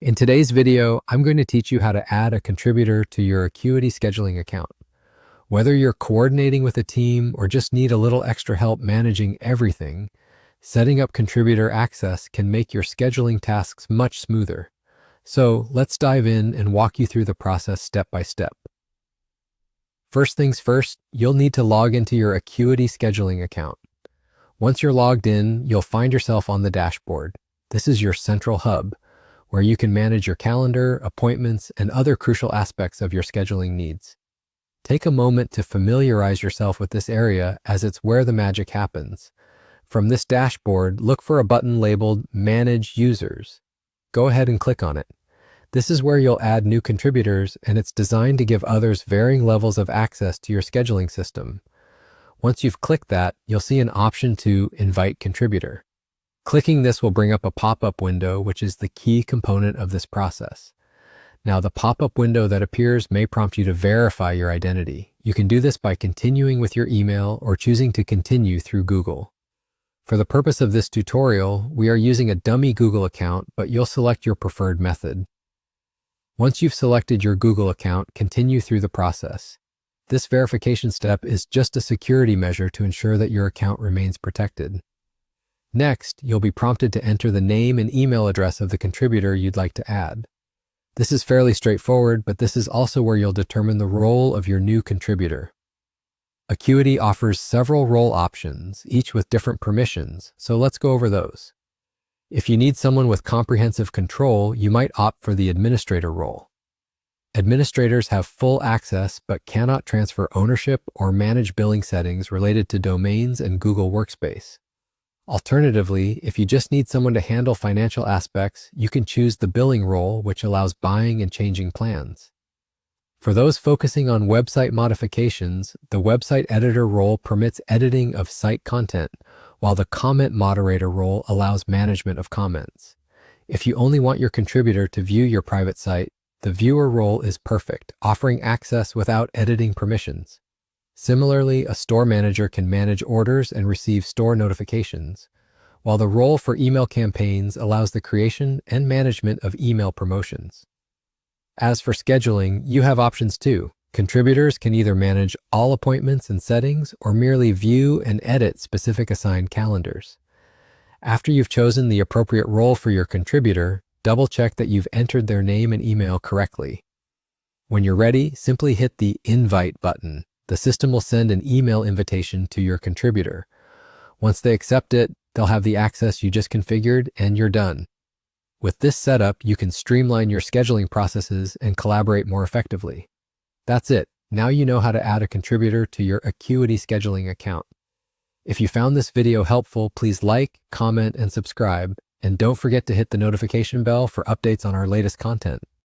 In today's video, I'm going to teach you how to add a contributor to your Acuity scheduling account. Whether you're coordinating with a team or just need a little extra help managing everything, setting up contributor access can make your scheduling tasks much smoother. So let's dive in and walk you through the process step by step. First things first, you'll need to log into your Acuity scheduling account. Once you're logged in, you'll find yourself on the dashboard. This is your central hub, where you can manage your calendar, appointments, and other crucial aspects of your scheduling needs. Take a moment to familiarize yourself with this area, as it's where the magic happens. From this dashboard, look for a button labeled Manage Users. Go ahead and click on it. This is where you'll add new contributors, and it's designed to give others varying levels of access to your scheduling system. Once you've clicked that, you'll see an option to Invite Contributor. Clicking this will bring up a pop-up window, which is the key component of this process. Now, the pop-up window that appears may prompt you to verify your identity. You can do this by continuing with your email or choosing to continue through Google. For the purpose of this tutorial, we are using a dummy Google account, but you'll select your preferred method. Once you've selected your Google account, continue through the process. This verification step is just a security measure to ensure that your account remains protected. Next, you'll be prompted to enter the name and email address of the contributor you'd like to add. This is fairly straightforward, but this is also where you'll determine the role of your new contributor. Acuity offers several role options, each with different permissions, so let's go over those. If you need someone with comprehensive control, you might opt for the administrator role. Administrators have full access but cannot transfer ownership or manage billing settings related to domains and Google Workspace. Alternatively, if you just need someone to handle financial aspects, you can choose the billing role, which allows buying and changing plans. For those focusing on website modifications, the website editor role permits editing of site content, while the comment moderator role allows management of comments. If you only want your contributor to view your private site, the viewer role is perfect, offering access without editing permissions. Similarly, a store manager can manage orders and receive store notifications, while the role for email campaigns allows the creation and management of email promotions. As for scheduling, you have options too. Contributors can either manage all appointments and settings or merely view and edit specific assigned calendars. After you've chosen the appropriate role for your contributor, double-check that you've entered their name and email correctly. When you're ready, simply hit the Invite button. The system will send an email invitation to your contributor. Once they accept it, they'll have the access you just configured, and you're done. With this setup, you can streamline your scheduling processes and collaborate more effectively. That's it. Now you know how to add a contributor to your Acuity scheduling account. If you found this video helpful, please like, comment, and subscribe. And don't forget to hit the notification bell for updates on our latest content.